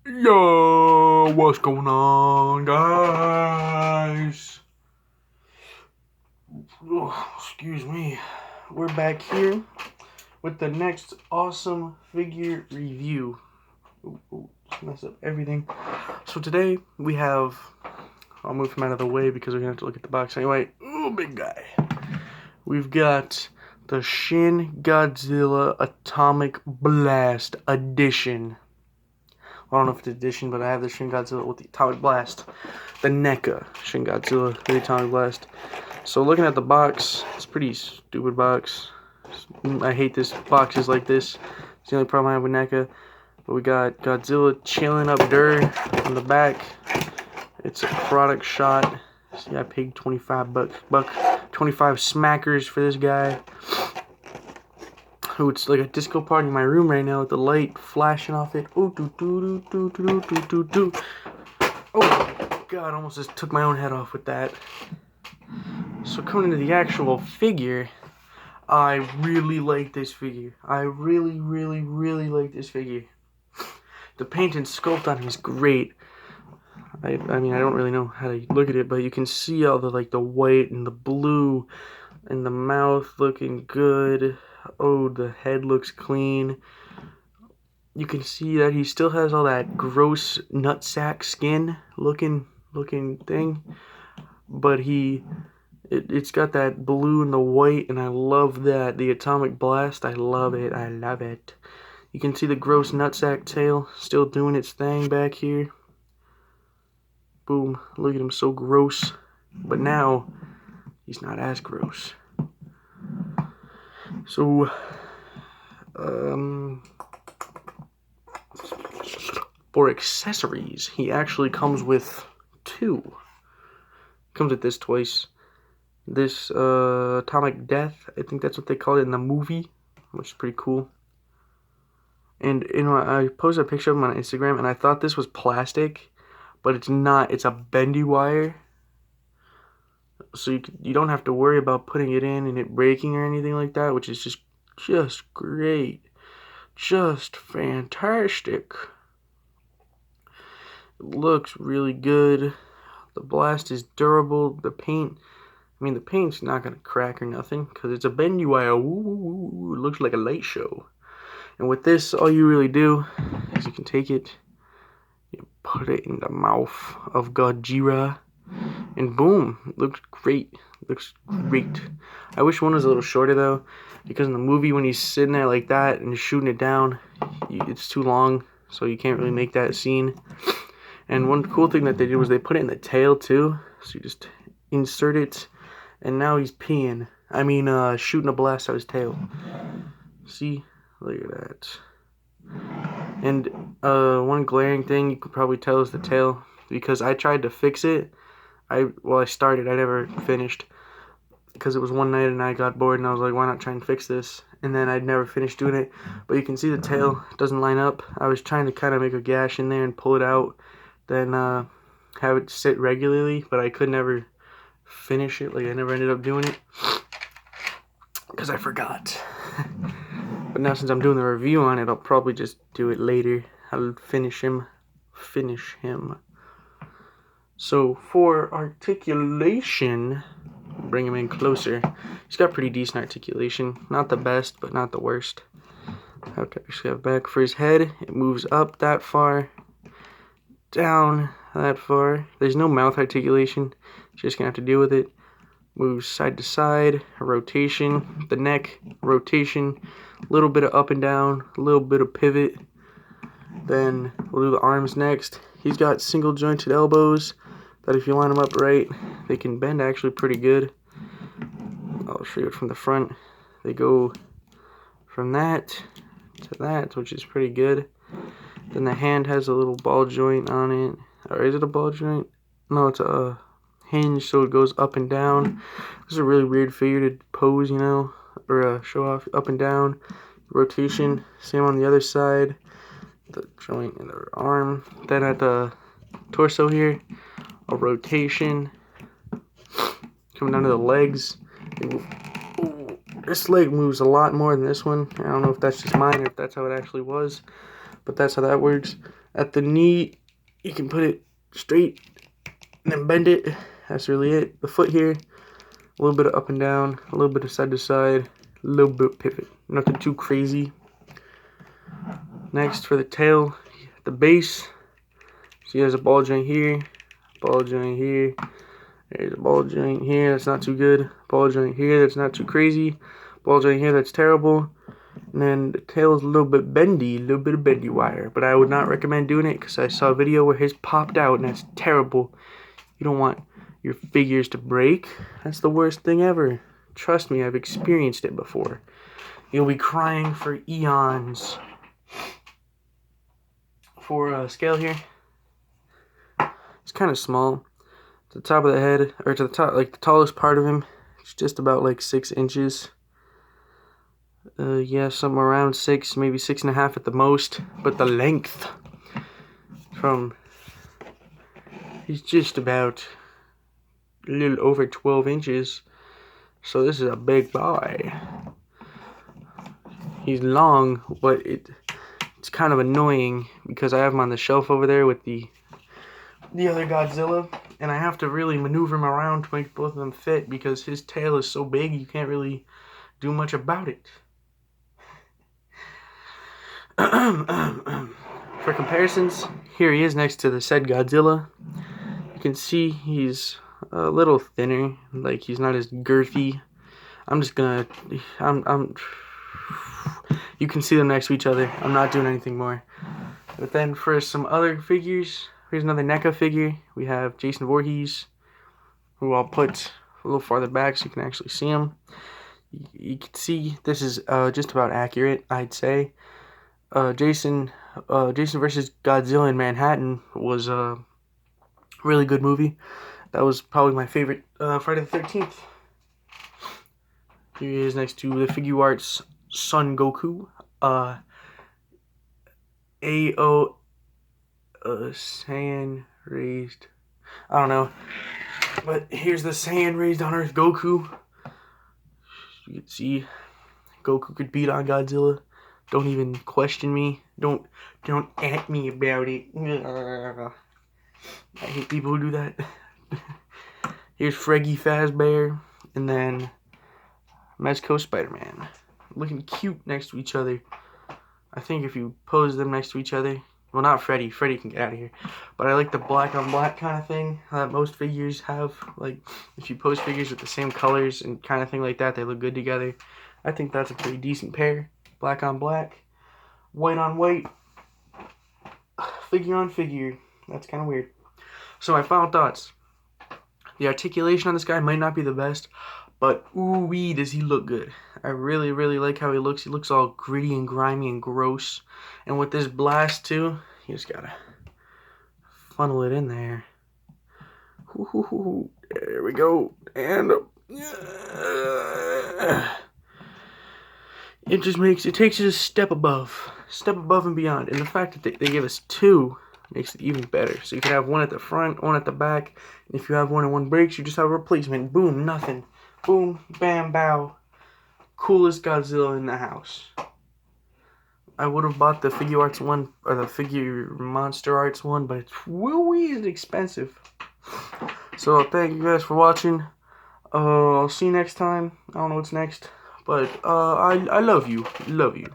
Yo, what's going on, guys? Excuse me. We're back here with the next awesome figure review. Just mess up everything. So today we have, I'll move him out of the way because we're gonna have to look at the box anyway. Ooh, big guy. We've got the Shin Godzilla Atomic Blast Edition. I don't know if it's edition, but I have the Shin Godzilla with the Atomic Blast. The Neca Shin Godzilla with the Atomic Blast. So looking at the box, it's a pretty stupid box. I hate this boxes like this. It's the only problem I have with NECA. But we got Godzilla chilling up dirt on the back. It's a product shot. See, I paid 25 25 smackers for this guy. Oh, it's like a disco party in my room right now with the light flashing off it. Ooh, do do do do do do do do. Oh God, almost just took my own head off with that. So coming into the actual figure, I really like this figure. I really like this figure. The paint and sculpt on him is great. I mean, I don't really know how to look at it, but you can see all the the white and the blue, and the mouth looking good. Oh, the head looks clean. You can see that he still has all that gross nutsack skin looking thing, but it's got that blue and the white, and I love that. The Atomic Blast, I love it. I love it. You can see the gross nutsack tail still doing its thing back here. Boom. Look at him, so gross. But now, he's not as gross. So, for accessories, he actually comes with two. Comes with this twice. This Atomic Death, I think that's what they call it in the movie, which is pretty cool. And I posted a picture of him on Instagram, and I thought this was plastic, but it's not. It's a bendy wire, so you don't have to worry about putting it in and it breaking or anything like that, which is just great, just fantastic. It looks really good. The blast is durable. The paint, I mean, the paint's not gonna crack or nothing because it's a bendy wire. Ooh, it looks like a light show. And with this, all you really do is you can take it, you put it in the mouth of Godzilla, and boom, it looks great. It looks great. I wish one was a little shorter though, because in the movie when he's sitting there like that and shooting it down, it's too long, so you can't really make that scene. And one cool thing that they did was they put it in the tail too, so you just insert it, and now he's peeing. I mean, shooting a blast out his tail. See? Look at that. And one glaring thing you could probably tell is the tail, because I tried to fix it. I started, I never finished, because it was one night and I got bored and I was like, why not try and fix this? And then I'd never finished doing it. But you can see the tail doesn't line up. I was trying to kind of make a gash in there and pull it out, then have it sit regularly, but I could never finish it. Like, I never ended up doing it because I forgot. But now since I'm doing the review on it, I'll probably just do it later. I'll finish him. So for articulation, bring him in closer. He's got pretty decent articulation. Not the best, but not the worst. Okay, so we have back for his head. It moves up that far, down that far. There's no mouth articulation. Just gonna have to deal with it. Moves side to side, rotation. The neck, rotation. A little bit of up and down, a little bit of pivot. Then we'll do the arms next. He's got single jointed elbows that if you line them up right, they can bend actually pretty good. I'll show you it from the front. They go from that to that, which is pretty good. Then the hand has a little ball joint on it. Or is it a ball joint? No, it's a hinge, so it goes up and down. This is a really weird figure to pose, you know, or show off. Up and down. Rotation, same on the other side. The joint in the arm. Then at the torso here, a rotation. Coming down to the legs. Ooh, this leg moves a lot more than this one. I don't know if that's just mine or if that's how it actually was, but that's how that works. At the knee, you can put it straight and then bend it. That's really it. The foot here, a little bit of up and down, a little bit of side to side, a little bit of pivot. Nothing too crazy. Next, for the tail, the base. See, there's a ball joint here, ball joint here. There's a ball joint here that's not too good. Ball joint here that's not too crazy. Ball joint here that's terrible. And then the tail is a little bit bendy, a little bit of bendy wire. But I would not recommend doing it because I saw a video where his popped out and that's terrible. You don't want your figures to break. That's the worst thing ever. Trust me, I've experienced it before. You'll be crying for eons. For scale here, it's kind of small. To the top of the head, or to the top, like the tallest part of him, it's just about like 6 inches. Yeah, somewhere around 6, maybe 6.5 at the most. But the length he's just about a little over 12 inches. So this is a big boy. He's long, but it's kind of annoying because I have him on the shelf over there with the other Godzilla, and I have to really maneuver him around to make both of them fit because his tail is so big you can't really do much about it. For comparisons, here he is next to the said Godzilla. You can see he's a little thinner, like he's not as girthy. You can see them next to each other. I'm not doing anything more. But then for some other figures, here's another NECA figure. We have Jason Voorhees, who I'll put a little farther back so you can actually see him. You can see this is just about accurate, I'd say. Jason versus Godzilla in Manhattan was a really good movie. That was probably my favorite Friday the 13th. Here he is next to the Figure Arts Son Goku. Saiyan raised. I don't know. But here's the Saiyan raised on Earth Goku. You can see Goku could beat on Godzilla. Don't even question me. Don't at me about it. I hate people who do that. Here's Freggy Fazbear. And then Mezco Spider-Man. Looking cute next to each other. I think if you pose them next to each other, well, not Freddy. Freddy can get out of here. But I like the black on black kind of thing that most figures have. Like, if you pose figures with the same colors and kind of thing like that, they look good together. I think that's a pretty decent pair. Black on black. White on white. Figure on figure. That's kind of weird. So my final thoughts. The articulation on this guy might not be the best, but ooh-wee, does he look good. I really, really like how he looks. He looks all gritty and grimy and gross. And with this blast, too, you just gotta funnel it in there. Ooh, there we go. And it just takes it a step above and beyond. And the fact that they give us 2 makes it even better. So you can have one at the front, one at the back. And if you have one and one breaks, you just have a replacement. Boom, nothing. Boom, bam, bow. Coolest Godzilla in the house. I would have bought the Figure Arts one, or the Figure Monster Arts one, but it's really expensive. So thank you guys for watching. I'll see you next time. I don't know what's next, but I love you. Love you.